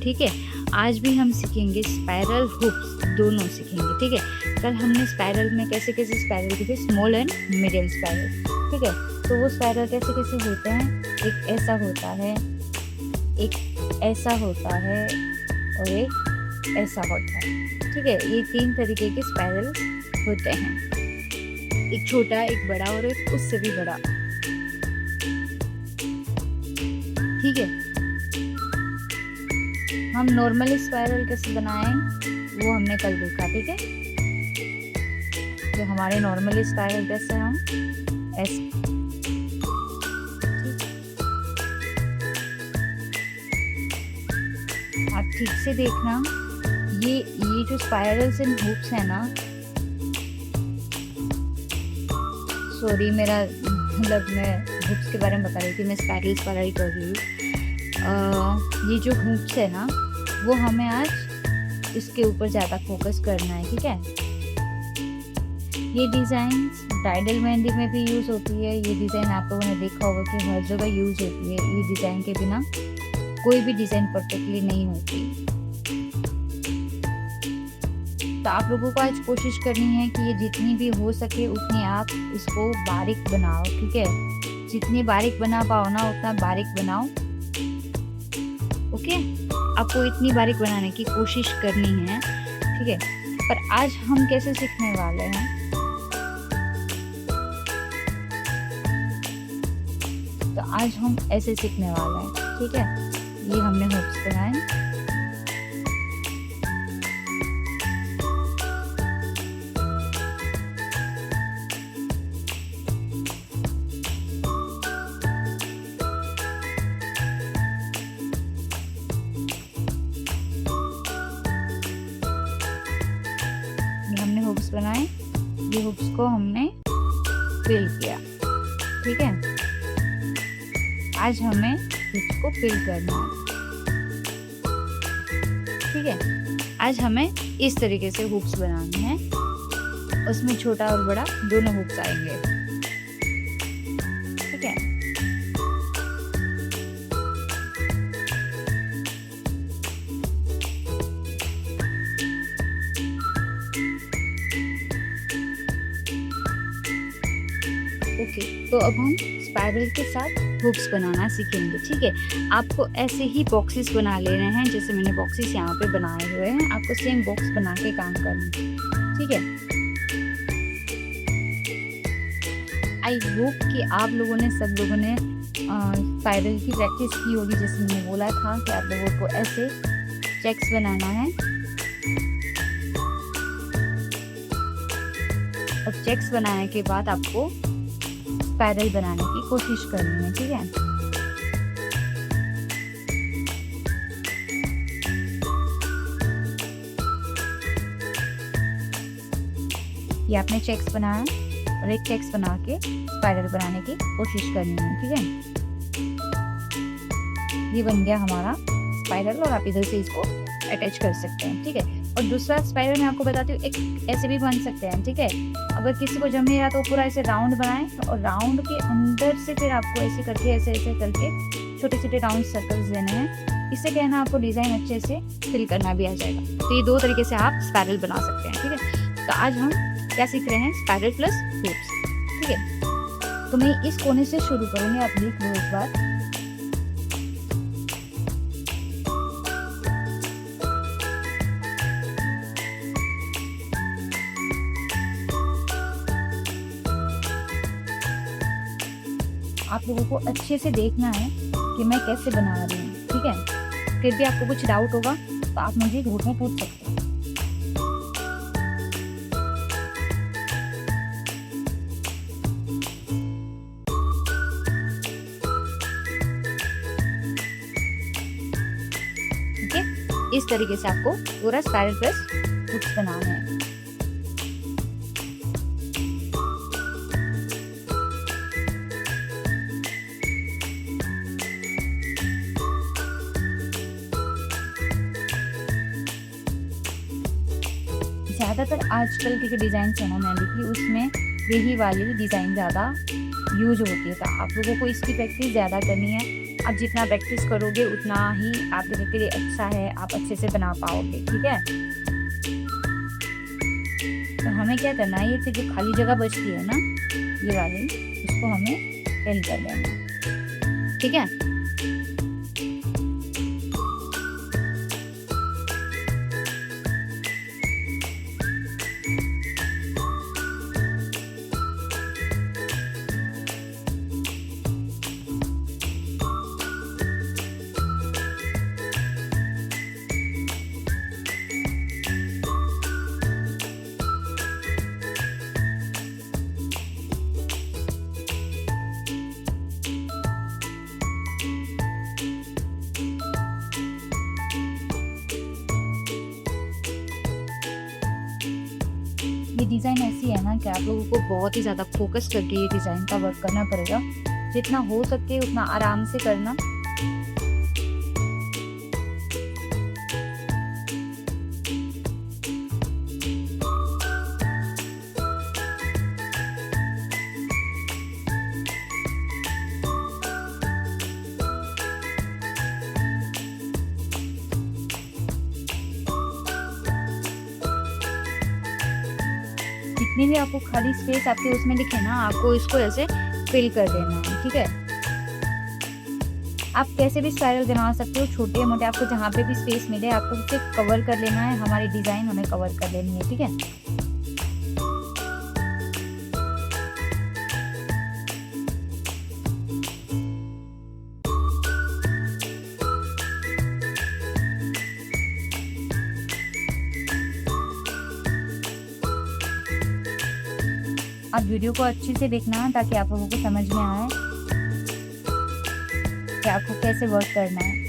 ठीक है। आज भी हम सीखेंगे स्पाइरल हुक्स, दोनों सीखेंगे, ठीक है। कल हमने स्पाइरल में कैसे कैसे स्पाइरल की थी, स्मॉल एंड मीडियम स्पाइरल, ठीक है। तो वो स्पाइरल कैसे कैसे होते हैं, एक ऐसा होता है, एक ऐसा होता है और एक ऐसा होता है, ठीक है। ये 3 तरीके के स्पाइरल होते हैं, एक छोटा, एक बड़ा और एक उससे भी बड़ा, ठीक है। हम नॉर्मल स्पाइरल कैसे बनाएं वो हमने कल देखा, ठीक है। तो हमारे नॉर्मल स्पाइरल कैसे, हम ऐसे, आप ठीक से देखना। ये जो स्पाइरल्स एंड हुक्स है ना, सॉरी मेरा मतलब मैं हुक्स के बारे में बता रही थी, मैं स्पाइरल्स वाला ही कर रही हूँ। ये जो हुक्स है ना, वो हमें आज इसके ऊपर ज़्यादा फोकस करना है, ठीक है। ये डिज़ाइन ब्राइडल मेहंदी में भी यूज़ होती है। ये डिज़ाइन आप लोगों ने देखा होगा कि हर जगह यूज़ होती है। ये डिज़ाइन के बिना कोई भी डिज़ाइन परफेक्टली नहीं होती। तो आप लोगों को आज कोशिश करनी है कि ये जितनी भी हो सके उतनी आप इसको बारीक बनाओ, ठीक है। जितनी बारीक बना पाओ ना उतना बारीक बनाओ, ओके। आपको इतनी बारीक बनाने की कोशिश करनी है, ठीक है। पर आज हम कैसे सीखने वाले हैं, तो आज हम ऐसे सीखने वाले हैं, ठीक है। ये हमने हुक्स बनाए, हुक्स बनाए, ये हुक्स को हमने फिल किया, ठीक है। आज हमें हुक्स को फिल करना है, ठीक है। आज हमें इस तरीके से हुक्स बनाने हैं, उसमें छोटा और बड़ा दोनों हुक्स आएंगे, ठीक है। ओके, तो अब हम स्पाइरल के साथ हुक्स बनाना सीखेंगे, ठीक है। आपको ऐसे ही बॉक्सेस बना लेने हैं, जैसे मैंने बॉक्सेस यहाँ पे बनाए हुए हैं। आपको सेम बॉक्स बना के काम करना है, ठीक है। आई होप कि आप लोगों ने, सब लोगों ने स्पाइरल की प्रैक्टिस की होगी। जैसे मैंने बोला था कि आप लोगों को ऐसे चेक्स बनाना है और चेक्स बनाने के बाद आपको स्पाइरल बनाने की कोशिश करनी है, ठीक है। ये आपने चेक्स बनाया और एक चेक्स बना के स्पाइरल बनाने की कोशिश करनी है, ठीक है। ये बन गया हमारा स्पाइरल और आप इधर से इसको अटैच कर सकते हैं, ठीक है। और दूसरा स्पाइरल मैं आपको बताती हूँ, एक ऐसे भी बन सकते हैं, ठीक है। अगर किसी को जम नहीं रहा तो पूरा ऐसे राउंड बनाएं और राउंड के अंदर से फिर आपको ऐसे करके, ऐसे ऐसे करके छोटे छोटे राउंड सर्कल्स देने हैं। इससे क्या है ना, आपको डिज़ाइन अच्छे से फिल करना भी आ जाएगा। तो ये 2 तरीके से आप स्पाइरल बना सकते हैं, ठीक है। तो आज हम क्या सीख रहे हैं, स्पाइरल प्लस हुक्स, ठीक है। तो मैं इस कोने से शुरू करूँगी, आप देख लो एक बार। आप लोगों को अच्छे से देखना है कि मैं कैसे बना रही हूँ, ठीक है। फिर भी आपको कुछ डाउट होगा तो आप मुझे ग्रुप में पूछ सकते हैं। ठीक है, इस तरीके से आपको पूरा स्पाइरल प्लस हुक्स बनाना है। ज़्यादातर आजकल के डिज़ाइन है ना मेहंदी की, उसमें यही वाली डिज़ाइन ज़्यादा यूज होती है। तो आप लोगों को इसकी प्रैक्टिस ज़्यादा करनी है। आप जितना प्रैक्टिस करोगे उतना ही आपके लिए अच्छा है, आप अच्छे से बना पाओगे। ठीक है, तो हमें क्या करना है, ये जो खाली जगह बचती है ना ये वाली, उसको हमें फिल कर देना है। ठीक है, ये डिज़ाइन ऐसी है ना कि आप लोगों को बहुत ही ज़्यादा फोकस करके ये डिज़ाइन का वर्क करना पड़ेगा। जितना हो सके उतना आराम से करना। जितनी भी आपको खाली स्पेस आपके उसमें दिखे ना, आपको इसको ऐसे फिल कर देना है। ठीक है, आप कैसे भी स्पाइरल बना सकते हो, छोटे मोटे, आपको जहाँ पे भी स्पेस मिले आपको उसे कवर कर लेना है। हमारी डिज़ाइन हमें कवर कर लेनी है। ठीक है, आप वीडियो को अच्छे से देखना ताकि आप लोगों को समझ में आए कि आपको कैसे वर्क करना है।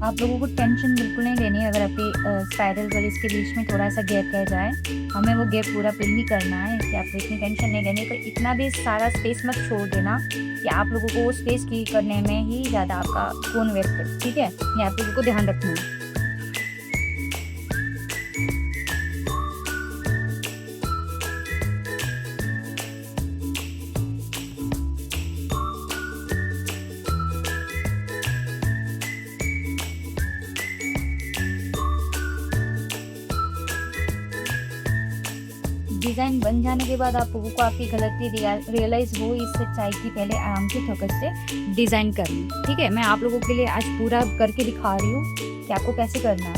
आप लोगों को टेंशन बिल्कुल नहीं लेनी है अगर आपके स्पाइरल और इसके बीच में थोड़ा सा गैप रह जाए, हमें वो गैप पूरा फिल ही करना है। कि आपको इतनी टेंशन नहीं लेनी, पर इतना भी सारा स्पेस मत छोड़ देना कि आप लोगों को वो स्पेस की करने में ही ज़्यादा आपका खून वेस्ट है। ठीक है, ये आप लोगों को ध्यान रखना है। डिज़ाइन बन जाने के बाद आप लोगों को आपकी गलती रियलाइज़ हो, इस सच्चाई की पहले आराम से फोकस से डिज़ाइन करनी। ठीक है, मैं आप लोगों के लिए आज पूरा करके दिखा रही हूँ कि आपको कैसे करना है।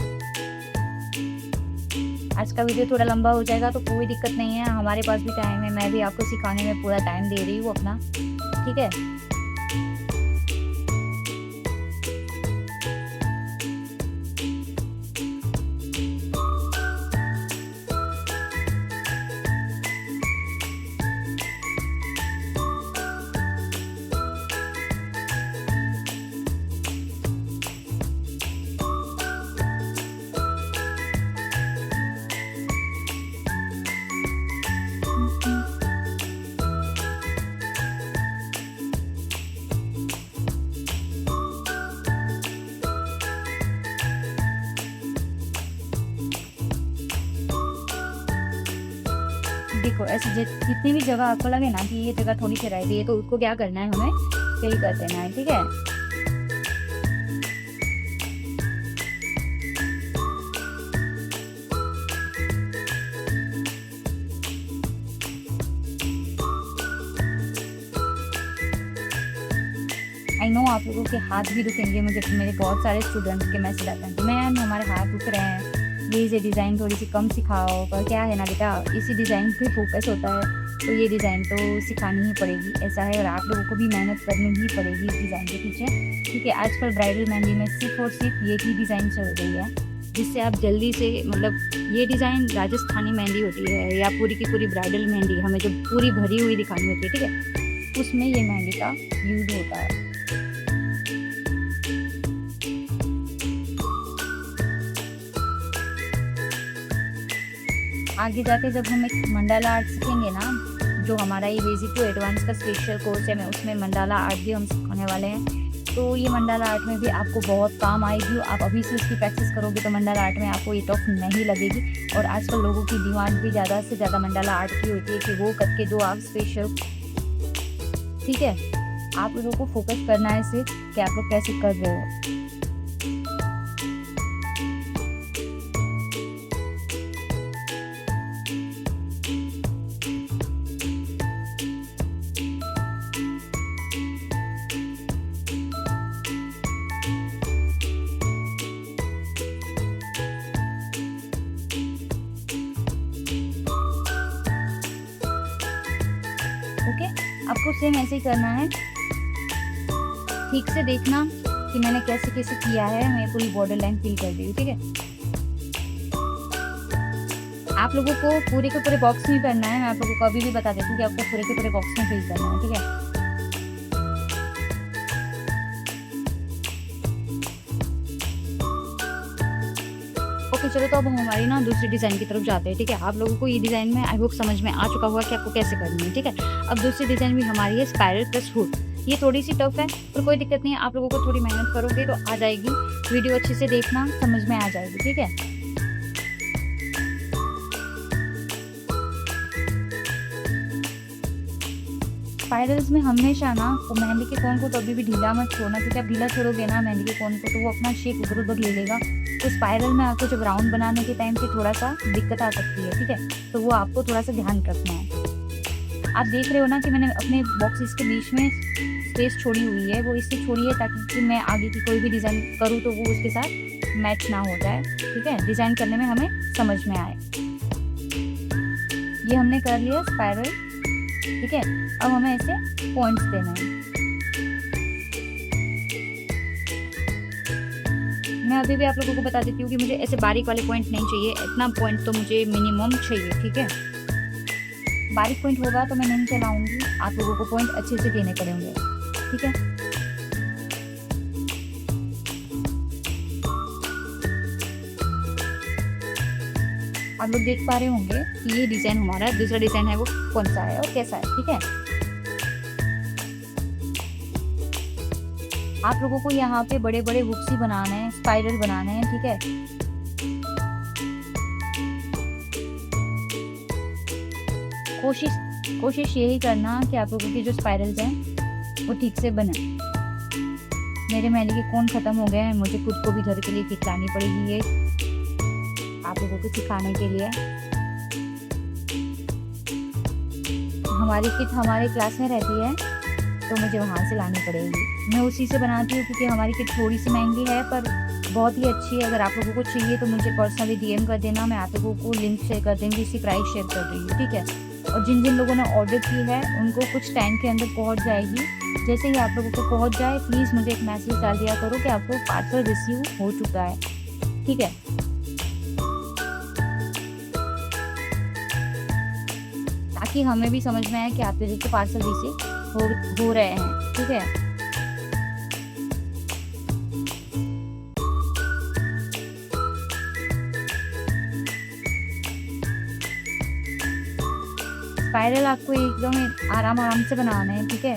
आज का वीडियो थोड़ा लंबा हो जाएगा तो कोई दिक्कत नहीं है, हमारे पास भी टाइम है, मैं भी आपको सिखाने में पूरा टाइम दे रही हूँ अपना। ठीक है, देखो ऐसे जितनी भी जगह आपको लगे ना कि ये जगह थोड़ी सी रह गई है, तो उसको क्या करना है, हमें फिल कर देना है। ठीक है, आई नो आप लोगों के हाथ भी दुखेंगे, मुझे मेरे बहुत सारे स्टूडेंट्स के मैसेज आते हैं कि मैम हमारे हाथ दुख रहे हैं, प्लीज़ ये डिज़ाइन थोड़ी सी कम सिखाओ। पर क्या है ना बेटा, इसी डिज़ाइन पे फोकस होता है, तो ये डिज़ाइन तो सिखानी ही पड़ेगी, ऐसा है। और आप लोगों को भी मेहनत करनी ही पड़ेगी इस डिज़ाइन के पीछे, क्योंकि आजकल ब्राइडल मेहंदी में सिर्फ और सिर्फ ये ही डिज़ाइन चल रही है, जिससे आप जल्दी से, मतलब ये डिज़ाइन राजस्थानी मेहंदी होती है या पूरी की पूरी ब्राइडल मेहंदी हमें जो पूरी भरी हुई दिखानी होती है, ठीक है, उसमें ये मेहंदी का यूज़ होता है। आगे जाके जब हम एक मंडाला आर्ट सीखेंगे ना, जो हमारा ये बेसिक टू एडवांस का स्पेशल कोर्स है, मैं उसमें मंडाला आर्ट भी हम सिखाने वाले हैं। तो ये मंडाला आर्ट में भी आपको बहुत काम आएगी। आप अभी से इसकी प्रैक्टिस करोगे तो मंडाला आर्ट में आपको ये टफ नहीं लगेगी। और आजकल लोगों की डिमांड भी ज़्यादा से ज़्यादा मंडाला आर्ट की होती है कि वो करके दो आप स्पेशल। ठीक है, आप लोगों को फोकस करना है सिर्फ कि आप लोग कैसे कर रहे हो। ओके, आपको सेम ऐसे ही करना है। ठीक से देखना कि मैंने कैसे कैसे किया है। मैं पूरी बॉर्डर लाइन फिल कर दी हूँ। ठीक है, आप लोगों को पूरे के पूरे बॉक्स में करना है। मैं आप लोगों को अभी भी बता देती हूँ कि आपको पूरे के पूरे बॉक्स में फिल करना है। ठीक है, ओके चलो, तो अब हम हमारी ना दूसरी डिज़ाइन की तरफ जाते हैं। ठीक है, आप लोगों को ये डिज़ाइन में आई होप समझ में आ चुका होगा कि आपको कैसे करनी है। ठीक है, अब दूसरी डिज़ाइन भी हमारी है स्पाइरल प्लस हुड। ये थोड़ी सी टफ है पर कोई दिक्कत नहीं है, आप लोगों को थोड़ी मेहनत करोगे तो आ जाएगी। वीडियो अच्छे से देखना, समझ में आ जाएगी। ठीक है, स्पाइरल्स में हमेशा ना मेहंदी के कोन को तो अभी भी ढीला मत छोड़ना, क्योंकि आप ढीला छोड़ोगे ना मेहंदी के कोन को तो वो अपना शेप उधर उधर ले लेगा। तो स्पाइरल में आपको जब राउंड बनाने के टाइम पे थोड़ा सा दिक्कत आ सकती है। ठीक है, तो वो आपको थोड़ा सा ध्यान रखना है। आप देख रहे हो ना कि मैंने अपने बॉक्सेस के बीच में स्पेस छोड़ी हुई है, वो इससे छोड़ी है ताकि मैं आगे की कोई भी डिज़ाइन करूँ तो वो उसके साथ मैच ना हो जाए। ठीक है, डिज़ाइन करने में हमें समझ में आए। ये हमने कर लिया स्पाइरल। ठीक है, अब हमें ऐसे पॉइंट्स देना है। मैं अभी भी आप लोगों को बता देती हूँ कि मुझे ऐसे बारीक वाले पॉइंट नहीं चाहिए, इतना पॉइंट तो मुझे मिनिमम चाहिए। ठीक है, बारीक पॉइंट होगा तो मैं नहीं चलाऊंगी, आप लोगों को पॉइंट अच्छे से देने पड़ेंगे। ठीक है, आप लोग देख पा रहे होंगे कि ये डिज़ाइन हमारा दूसरा डिज़ाइन है वो कौन सा है और कैसा है। ठीक है, आप लोगों को यहाँ पे बड़े बड़े हुक्स ही बनाने हैं, स्पाइरल बनाने हैं। ठीक है, कोशिश यही करना कि आप लोगों की जो स्पाइरल्स हैं वो ठीक से बने। मेरे मेहंदी के कोन ख़त्म हो गए हैं, मुझे खुद को भी घर के लिए किट लानी पड़ेगी ये आप लोगों को सिखाने के लिए। हमारी किट हमारे क्लास में रहती है तो मुझे वहाँ से लानी पड़ेगी। मैं उसी से बनाती हूँ क्योंकि हमारी किट थोड़ी सी महंगी है पर बहुत ही अच्छी है। अगर आप लोगों को चाहिए तो मुझे पर्सनली DM कर देना, मैं आप लोगों को लिंक शेयर कर देंगी, इसकी प्राइस शेयर कर रही हूँ। ठीक है, और जिन जिन लोगों ने ऑर्डर की है उनको कुछ टाइम के अंदर पहुँच जाएगी। जैसे ही आप लोगों को पहुँच जाए प्लीज़ मुझे एक मैसेज डाल दिया करो कि आपको पार्सल रिसीव हो चुका है। ठीक है, ताकि हमें भी समझ में आए कि आपके जैसे पार्सल रिसीव हो रहे हैं। ठीक है, स्पाइरल आपको एकदम आराम से बनाना है। ठीक है,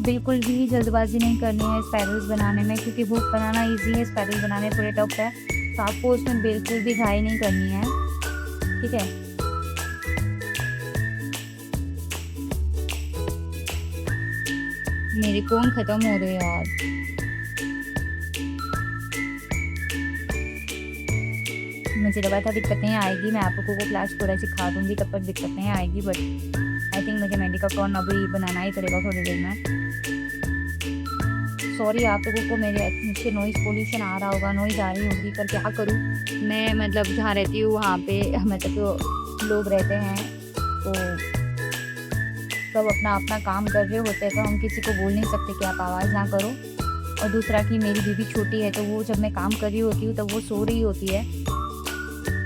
बिल्कुल भी जल्दबाजी नहीं करनी है स्पाइरल्स बनाने में, क्योंकि हुक बनाना इजी है, स्पाइरल बनाने पूरे टफ है। तो आपको उसमें बिल्कुल भी घाई नहीं करनी है। ठीक है, मेरे कोन खत्म हो रहे यार। मुझे लगा था दिक्कत नहीं आएगी, मैं आप लोगों को क्लास पूरा सिखा दूंगी, तब तक दिक्कत नहीं आएगी। बट आई थिंक मुझे मेहंदी का कोन अभी बनाना ही पड़ेगा थोड़ी देर में। सॉरी आप लोगों को मेरे नीचे नॉइज़ पोल्यूशन आ रहा होगा, नॉइज़ आ रही होगी, पर क्या करूँ मैं, मतलब जहाँ रहती हूँ वहाँ पे मतलब तो लोग रहते हैं तो सब अपना अपना काम कर रहे होते हैं, तो हम किसी को बोल नहीं सकते कि आप आवाज़ ना करो। और दूसरा कि मेरी बीबी छोटी है तो वो जब मैं काम कर रही होती हूँ तब वो सो रही होती है,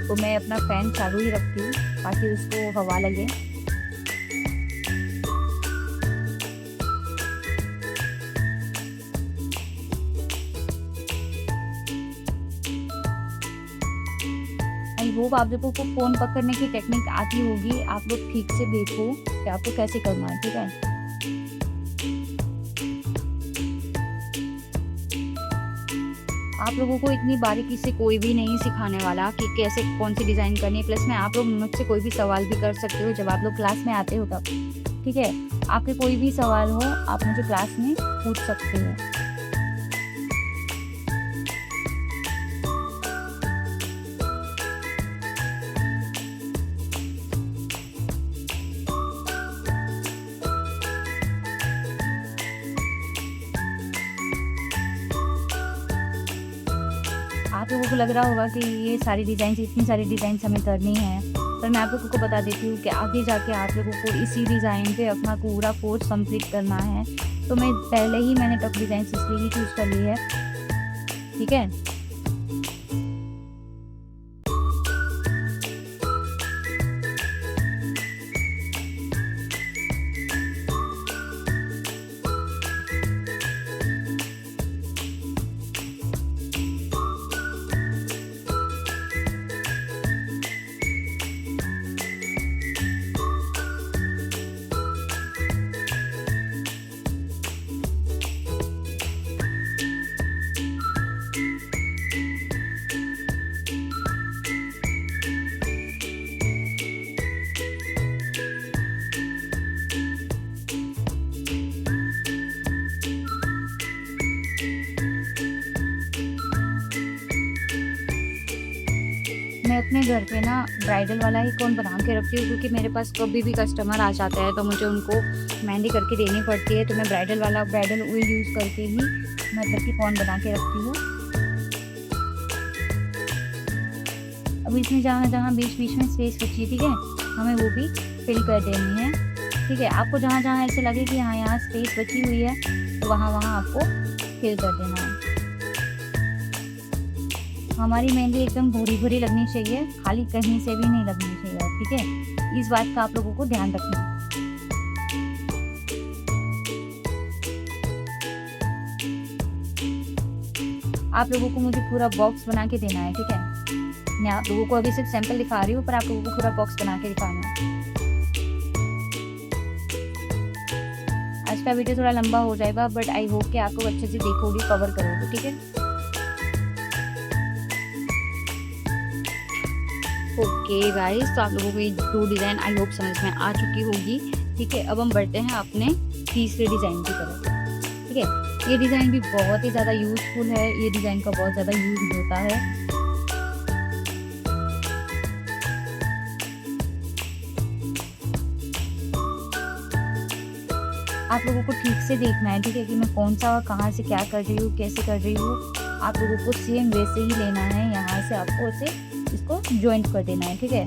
तो मैं अपना फ़ैन चालू ही रखती हूँ ताकि उसको हवा लगे। आई आई होप आप लोगों को फ़ोन पकड़ने की टेक्निक आती होगी। आप लोग ठीक से देखो कि आपको कैसे करना है, ठीक है? आप लोगों को इतनी बारीकी से कोई भी नहीं सिखाने वाला कि कैसे कौन-सी डिज़ाइन करनी है। प्लस में आप लोग मुझसे कोई भी सवाल भी कर सकते हो जब आप लोग क्लास में आते हो तब, ठीक है? आपके कोई भी सवाल हो आप मुझे क्लास में पूछ सकते हो। आप लोगों को लग रहा होगा कि ये सारी डिज़ाइन्स इतनी सारी डिज़ाइन्स हमें करनी है, पर मैं आप लोगों को बता देती हूँ कि आगे जाके आप लोगों को इसी डिज़ाइन पे अपना पूरा कोर्स कंप्लीट करना है। तो मैंने टफ डिज़ाइन्स इसलिए ही चूज़ कर ली है, ठीक है? मैं अपने घर पे ना ब्राइडल वाला ही कोन बना के रखती हूँ, क्योंकि मेरे पास कभी भी कस्टमर आ जाता है तो मुझे उनको मेहंदी करके देनी पड़ती है। तो मैं ब्राइडल ऑयल यूज़ करके ही मतलब कि कोन बना के रखती हूँ। अब इसमें जहाँ बीच में स्पेस बची है, ठीक है, हमें वो भी फिल कर देनी है, ठीक है? आपको जहाँ ऐसे लगे कि हाँ यहाँ स्पेस बची हुई है तो वहाँ आपको फिल कर देना है। हमारी मेहंदी एकदम भूरी लगनी चाहिए, खाली कहीं से भी नहीं लगनी चाहिए, ठीक है? इस बात का आप लोगों को ध्यान रखना है। आप लोगों को मुझे पूरा बॉक्स बना के देना है, ठीक है? मैं आप लोगों को अभी सिर्फ सैंपल दिखा रही हूँ, पर आप लोगों को पूरा बॉक्स बना के दिखाना है। आज का वीडियो थोड़ा लंबा हो जाएगा, बट आई होप कि आप लोग अच्छे से देखोगे, कवर करोगे, ठीक है? ओके गाइस, तो आप लोगों को ये 2 डिज़ाइन आई होप समझ में आ चुकी होगी, ठीक है? अब हम बढ़ते हैं अपने तीसरे डिज़ाइन की तरफ, ठीक है? ये डिज़ाइन भी बहुत ही ज़्यादा यूज़फुल है, ये डिज़ाइन का बहुत ज़्यादा यूज़ होता है। आप लोगों को ठीक से देखना है, ठीक है, कि मैं कौन सा कहाँ से क्या कर रही हूँ, कैसे कर रही हूँ। आप लोगों को सेम वैसे ही लेना है, यहाँ से आपको ऐसे इसको ज्वाइंट कर देना है, ठीक है?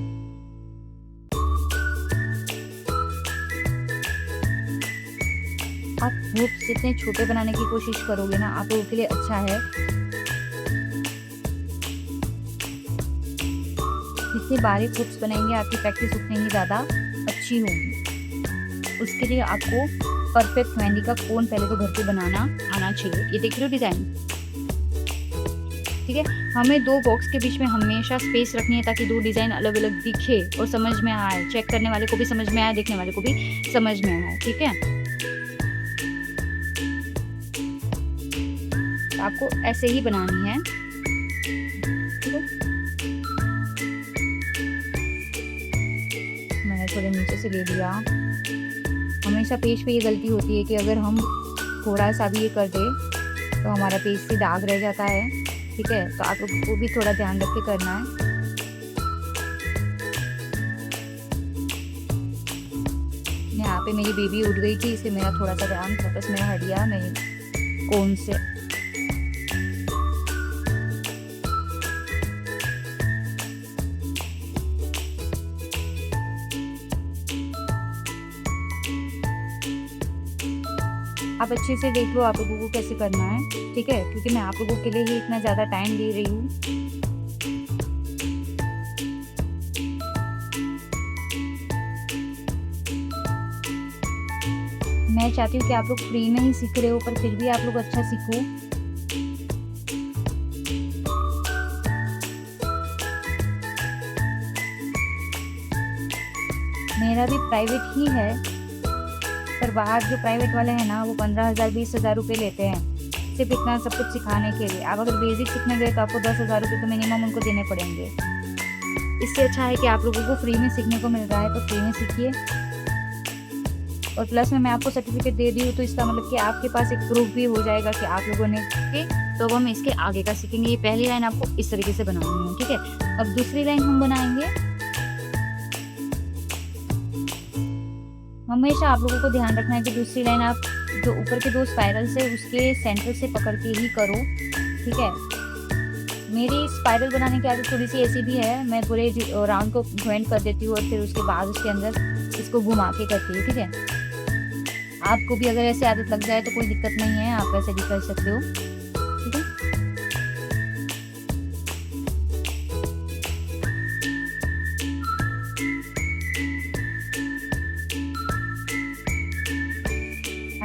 आप हुक्स जितने छोटे बनाने की कोशिश करोगे ना, आप लोगों के लिए अच्छा है। जितने बारीक हुक्स बनाएंगे आपकी प्रैक्टिस उतनी ही ज़्यादा अच्छी होगी। उसके लिए आपको परफेक्ट मेहंदी का कोन पहले तो घर पे बनाना आना चाहिए। ये देख रहे हो डिज़ाइन, ठीक है? हमें 2 बॉक्स के बीच में हमेशा स्पेस रखनी है ताकि 2 डिज़ाइन अलग-अलग दिखे और समझ में आए। चेक करने वाले को भी समझ में आए, देखने वाले को भी समझ में आए, ठीक है? तो आपको ऐसे ही बनानी है, ठीक है? मैंने थोड़े नीचे से ले लिया। हमेशा पेज पे ये गलती होती है कि अगर हम थोड़ा सा भी ये कर दें तो हमारा पेज से दाग रह जाता है, ठीक है? तो आप लोगों को भी थोड़ा ध्यान रख के करना है। यहाँ पे मेरी बेबी उठ गई थी, इसलिए मेरा थोड़ा सा ध्यान फोकस मेरा हट गया मेरे कोन से। आप अच्छे से देख लो आप लोगों को कैसे करना है, ठीक है? क्योंकि मैं आप लोगों के लिए ही इतना ज़्यादा टाइम दे रही हूँ। मैं चाहती हूँ कि आप लोग फ्री में ही सीख रहे हो, पर फिर भी आप लोग अच्छा सीखो। मेरा भी प्राइवेट ही है, पर बाहर जो प्राइवेट वाले हैं ना वो 15,000 20,000 रुपये लेते हैं सिर्फ इतना सब कुछ सिखाने के लिए। आप अगर बेसिक सीखने गए तो आपको 10,000 रुपये तो मिनिमम उनको देने पड़ेंगे। इससे अच्छा है कि आप लोगों को फ्री में सीखने को मिल रहा है तो फ्री में सीखिए। और प्लस में मैं आपको सर्टिफिकेट दे दी हूँ तो इसका मतलब कि आपके पास एक प्रूफ भी हो जाएगा कि आप लोगों ने तो अब हम इसके आगे का सीखेंगे। ये पहली लाइन आपको इस तरीके से बनानी है, ठीक है। अब दूसरी लाइन हम बनाएंगे। हमेशा आप लोगों को ध्यान रखना है कि दूसरी लाइन आप जो ऊपर के 2 स्पाइरल्स है उसके सेंटर से पकड़ के ही करो, ठीक है। मेरी स्पाइरल बनाने की आदत थोड़ी सी ऐसी भी है, मैं पूरे राउंड को ज्वाइन कर देती हूँ और फिर उसके बाद उसके अंदर इसको घुमा के करती हूँ, ठीक है। आपको भी अगर ऐसे आदत लग जाए तो कोई दिक्कत नहीं है, आप ऐसे भी कर सकते हो, ठीक है।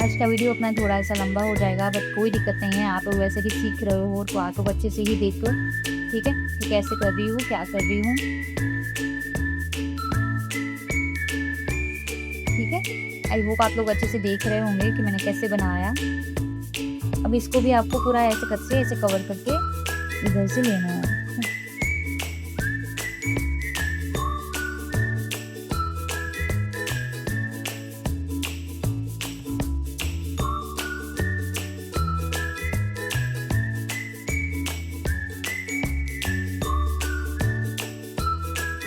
आज का वीडियो अपना थोड़ा सा लंबा हो जाएगा, बट कोई दिक्कत नहीं है। आप लोग वैसे भी सीख रहे हो तो आप लोग अच्छे से ही देखो, ठीक है, कि कैसे कर रही हूँ, क्या कर रही हूँ, ठीक है। आई होप आप लोग अच्छे से देख रहे होंगे कि मैंने कैसे बनाया। अब इसको भी आपको पूरा ऐसे कट से ऐसे कवर करके इधर से लेना है।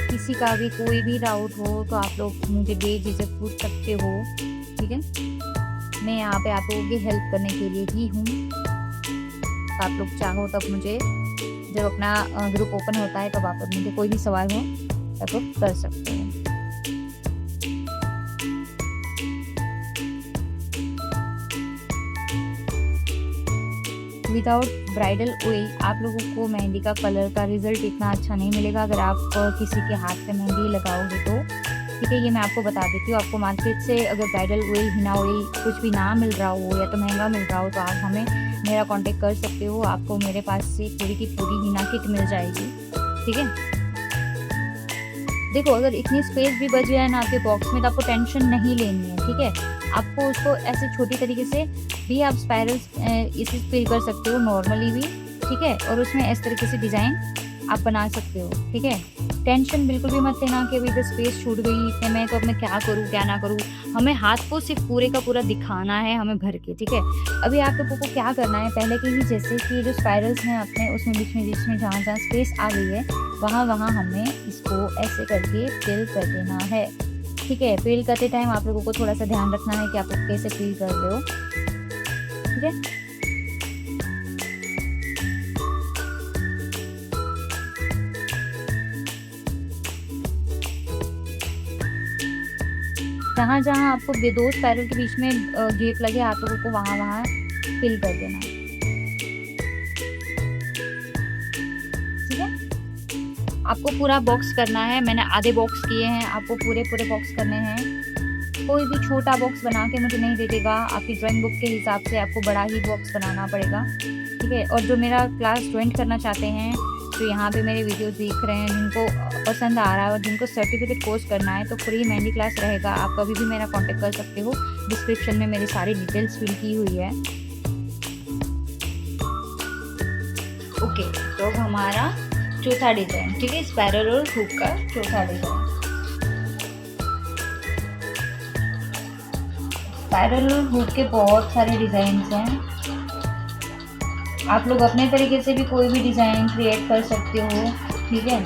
किसी का भी कोई भी डाउट हो तो आप लोग मुझे बेझिझक पूछ सकते हो, ठीक है। मैं यहाँ पे आप लोगों की हेल्प करने के लिए ही हूँ। तो आप लोग चाहो तब मुझे जब अपना ग्रुप ओपन होता है तब आप लोग मुझे कोई भी सवाल हो आप लोग कर सकते हो। विदाउट ब्राइडल ऑयल आप लोगों को मेहंदी का कलर का रिजल्ट इतना अच्छा नहीं मिलेगा अगर आप किसी के हाथ पे मेहंदी लगाओगे तो, ठीक है। ये मैं आपको बता देती हूँ। आपको मार्केट से अगर ब्राइडल ऑयल, हिना ऑयल कुछ भी ना मिल रहा हो या तो महंगा मिल रहा हो तो आप हमें मेरा कांटेक्ट कर सकते हो। आपको मेरे पास से पूरी की पूरी हिना किट मिल जाएगी, ठीक है। देखो अगर इतनी स्पेस भी बच जाए ना आपके बॉक्स में तो आपको टेंशन नहीं लेनी है, ठीक है। आपको उसको ऐसे छोटी तरीके से भी आप स्पाइरल्स इसी पे कर सकते हो नॉर्मली भी, ठीक है। और उसमें इस तरीके से डिज़ाइन आप बना सकते हो, ठीक है। टेंशन बिल्कुल भी मत लेना कि अभी इधर स्पेस छूट गई इतने में तो अब मैं क्या करूँ क्या ना करूँ। हमें हाथ को सिर्फ पूरे का पूरा दिखाना है हमें भर के, ठीक है। अभी आप लोगों को क्या करना है, पहले के ही जैसे कि जो स्पाइरल्स हैं अपने उसमें बीच में जहाँ जहाँ स्पेस आ गई है वहाँ हमें इसको ऐसे करके फिल कर देना है, ठीक है। फिल करते टाइम आप लोगों को थोड़ा सा ध्यान रखना है कि आप लोग कैसे फिल कर रहे हो, ठीक है। जहाँ जहाँ आपको 2 स्पाइरल के बीच में गैप लगे आप लोगों को वहाँ फिल कर देना, ठीक है। आपको पूरा बॉक्स करना है, मैंने आधे बॉक्स किए हैं, आपको पूरे बॉक्स करने हैं। कोई भी छोटा बॉक्स बना के मुझे नहीं दे देगा, आपकी ड्राइंग बुक के हिसाब से आपको बड़ा ही बॉक्स बनाना पड़ेगा, ठीक है। और जो मेरा क्लास ज्वाइन करना चाहते हैं, जो यहाँ पे मेरे वीडियोस देख रहे हैं, जिनको पसंद आ रहा है और जिनको सर्टिफिकेट कोर्स करना है तो फ्री मेहंदी क्लास रहेगा। आप कभी भी मेरा कांटेक्ट कर सकते हो, डिस्क्रिप्शन में मेरी सारी डिटेल्स फिल की हुई है, ओके। तो हमारा चौथा डिज़ाइन, ठीक है, स्पाइरल और हुक का चौथा डिज़ाइन। स्पाइरल और हुक के बहुत सारे डिज़ाइंस हैं, आप लोग अपने तरीके से भी कोई भी डिज़ाइन क्रिएट कर सकते हो, ठीक है।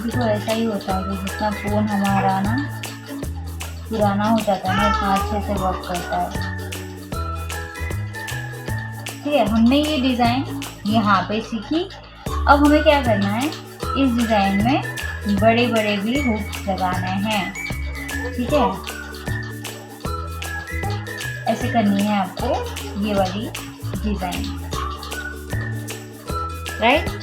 देखो ऐसा ही होता है कि जितना फ़ोन हमारा ना पुराना हो जाता है ना, इतना अच्छे से वर्क करता है। ठीक है, हमने ये डिज़ाइन यहाँ पे सीखी। अब हमें क्या करना है, इस डिज़ाइन में बड़े बड़े भी हुक्स लगाने हैं। ठीक है, ऐसे करनी है आपको ये वाली डिज़ाइन, राइट।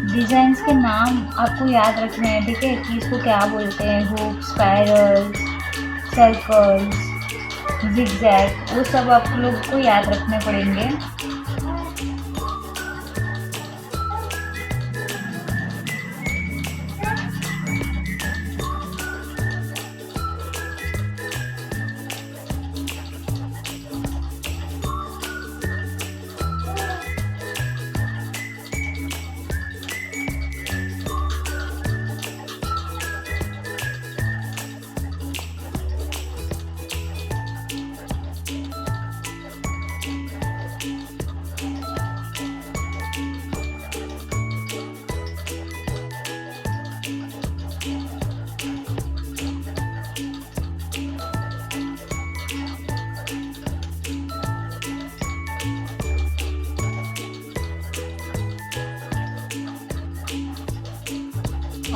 डिज़ाइंस के नाम आपको याद रखने हैं, ठीक है, कि इसको क्या बोलते हैं, हुक, स्पाइरल्स, सर्कल्स, जिगजैग, वो सब आप लोग को याद रखने पड़ेंगे।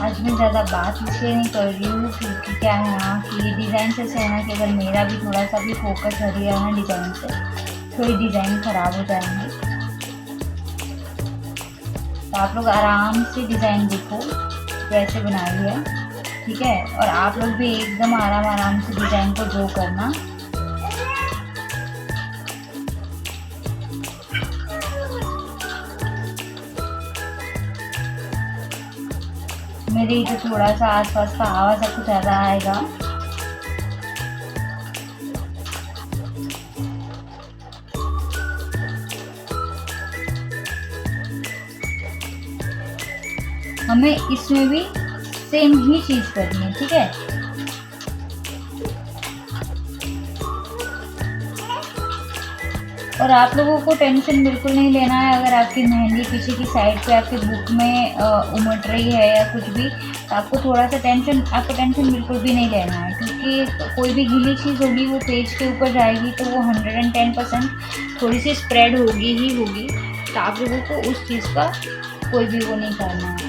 आज मैं ज़्यादा बात इसलिए नहीं कर रही हूँ क्योंकि क्या है ना कि डिज़ाइन से है ना कि अगर मेरा भी थोड़ा सा भी फोकस हट गया ना डिज़ाइन से, थोड़ी डिज़ाइन ख़राब हो जाएंगे। तो आप लोग आराम से डिज़ाइन देखो कैसे बनाई है, ठीक है, और आप लोग भी एकदम आराम से डिज़ाइन को ड्रॉ करना। मेरे इधर थोड़ा सा आसपास का आवाज़ आपको ज़्यादा आएगा। हमें इसमें भी सेम ही चीज़ करनी है, ठीक है। और आप लोगों को टेंशन बिल्कुल नहीं लेना है अगर आपकी मेहंदी पीछे की साइड पे आपके बुक में उमड़ रही है या कुछ भी, तो आपको थोड़ा सा आपको टेंशन बिल्कुल भी नहीं लेना है, क्योंकि कोई भी गीली चीज़ होगी वो पेज के ऊपर जाएगी तो वो 110% थोड़ी सी स्प्रेड होगी ही होगी। तो आप लोगों को उस चीज़ का कोई भी वो नहीं करना है।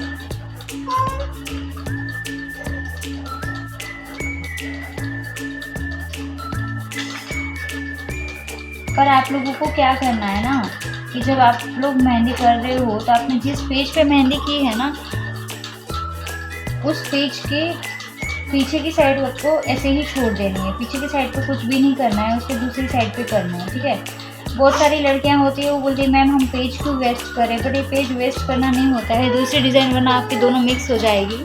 पर आप लोगों को क्या करना है ना कि जब आप लोग मेहंदी कर रहे हो तो आपने जिस पेज पे मेहंदी की है ना, उस पेज के पीछे की साइड को ऐसे ही छोड़ देनी है। पीछे की साइड पे कुछ भी नहीं करना है, उसको दूसरी साइड पे करना है, ठीक है। बहुत सारी लड़कियां होती है वो बोलती है मैम हम पेज क्यों वेस्ट करें, बट ये पेज वेस्ट करना नहीं होता है, दूसरी डिज़ाइन वरना आपकी दोनों मिक्स हो जाएगी।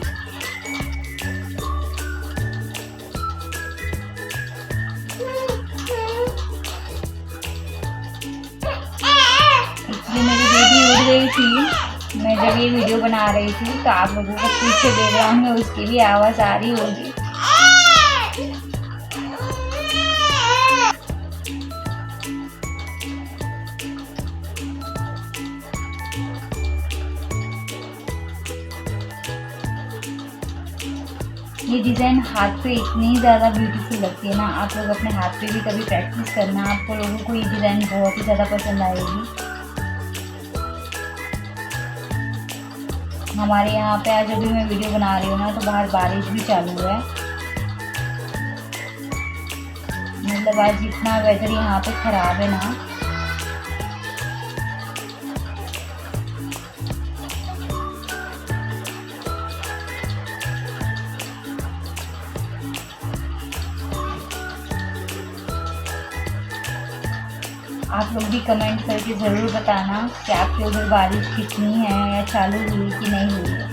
थी मैं जब ये वीडियो बना रही थी तो आप लोगों को पीछे बैकग्राउंड में उसकी भी आवाज़ आ रही होगी। ये डिज़ाइन हाथ पे इतनी ज़्यादा ब्यूटीफुल लगती है ना, आप लोग अपने हाथ पे भी कभी प्रैक्टिस करना, आपको लोगों को ये डिज़ाइन बहुत ही ज़्यादा पसंद आएगी। हमारे यहाँ पे आज अभी मैं वीडियो बना रही हूँ ना तो बाहर बारिश भी चालू है, मतलब आज इतना वेदर यहाँ पे ख़राब है ना। आप लोग भी कमेंट करके ज़रूर बताना कि आपके उधर बारिश कितनी है या चालू हुई कि नहीं हुई है।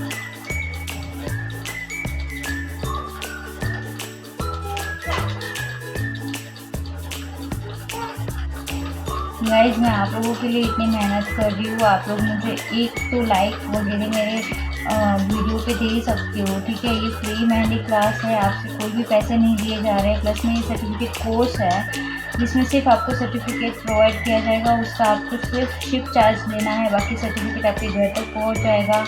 गाइज मैं आप लोगों के लिए इतनी मेहनत कर रही हूँ, आप लोग मुझे एक तो लाइक वगैरह मेरे वीडियो पे दे ही सकते हो, ठीक है। ये फ्री मेहंदी क्लास है, आपसे कोई भी पैसे नहीं दिए जा रहे हैं। प्लस में ये सर्टिफिकेट कोर्स है जिसमें सिर्फ आपको सर्टिफिकेट प्रोवाइड किया जाएगा, उसका आपको सिर्फ शिप चार्ज देना है, बाकी सर्टिफिकेट आपके घर तक पहुँच जाएगा।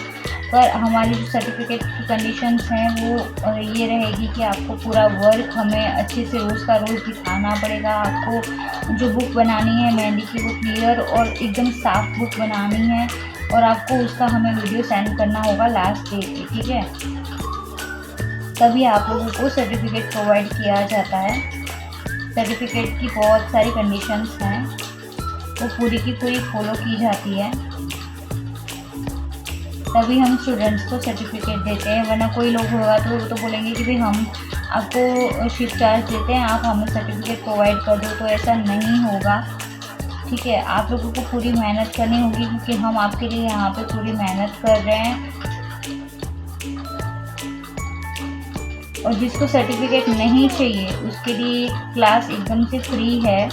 पर हमारी जो सर्टिफिकेट की कंडीशंस हैं वो ये रहेगी कि आपको पूरा वर्क हमें अच्छे से रोज़ का रोज़ दिखाना पड़ेगा। आपको जो बुक बनानी है मेहंदी की, वो क्लियर और एकदम साफ बुक बनानी है, और आपको उसका हमें वीडियो सेंड करना होगा लास्ट डे पे, ठीक है। तभी आप लोगों को सर्टिफिकेट प्रोवाइड किया जाता है। सर्टिफिकेट की बहुत सारी कंडीशंस हैं, वो पूरी की पूरी फॉलो की जाती है, तभी हम स्टूडेंट्स को सर्टिफिकेट देते हैं। वरना कोई लोग होगा तो वो तो बोलेंगे कि भाई हम आपको शिप चार्ज देते हैं, आप हमें सर्टिफिकेट प्रोवाइड कर दो, तो ऐसा नहीं होगा, ठीक है। आप लोगों को पूरी मेहनत करनी होगी, क्योंकि हम आपके लिए यहाँ पे पूरी मेहनत कर रहे हैं। और जिसको सर्टिफिकेट नहीं चाहिए उसके लिए क्लास एकदम से फ्री है,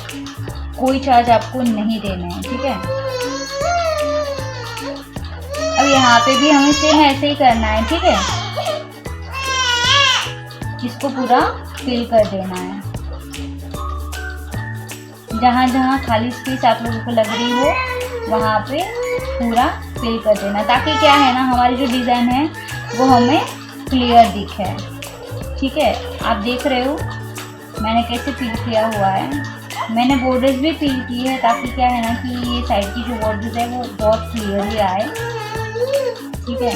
कोई चार्ज आपको नहीं देना है, ठीक है। अब यहाँ पे भी हमें सेम ऐसे ही करना है, ठीक है। इसको पूरा फिल कर देना है, जहाँ जहाँ खाली स्पेस आप लोगों को लग रही हो वहाँ पे पूरा फिल कर देना, ताकि क्या है ना, हमारी जो डिज़ाइन है वो हमें क्लियर दिखे, ठीक है। आप देख रहे हो मैंने कैसे फिल किया हुआ है। मैंने बॉर्डर्स भी फिल की है, ताकि क्या है ना कि ये साइड की जो बॉर्डर्स है वो बहुत क्लियरली आए, ठीक है।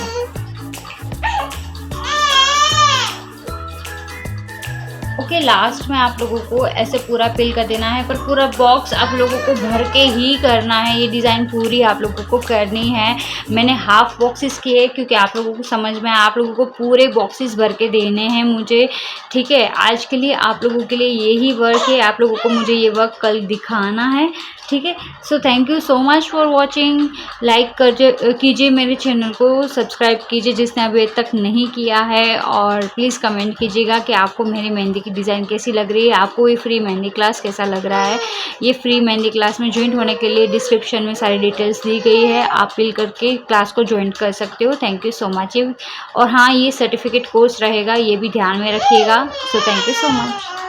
ओके, लास्ट में आप लोगों को ऐसे पूरा फिल कर देना है, पर पूरा बॉक्स आप लोगों को भर के ही करना है। ये डिज़ाइन पूरी आप लोगों को करनी है। मैंने हाफ बॉक्सेस किए क्योंकि आप लोगों को समझ में आप लोगों को पूरे बॉक्सेस भर के देने हैं मुझे, ठीक है। आज के लिए आप लोगों के लिए यही वर्क है, आप लोगों को मुझे ये वर्क कल दिखाना है, ठीक है। So thank you so much for watching. Like कीजिए मेरे चैनल को, सब्सक्राइब कीजिए जिसने अभी तक नहीं किया है, और प्लीज़ कमेंट कीजिएगा कि आपको मेरी मेहंदी की डिज़ाइन कैसी लग रही है, आपको ये फ्री मेहंदी क्लास कैसा लग रहा है। ये फ्री मेहंदी क्लास में ज्वाइन होने के लिए डिस्क्रिप्शन में सारी डिटेल्स दी गई है, आप फिल करके क्लास को ज्वाइन कर सकते हो। Thank you so much. और हाँ, ये सर्टिफिकेट कोर्स रहेगा, ये भी ध्यान में रखिएगा। So thank you so much.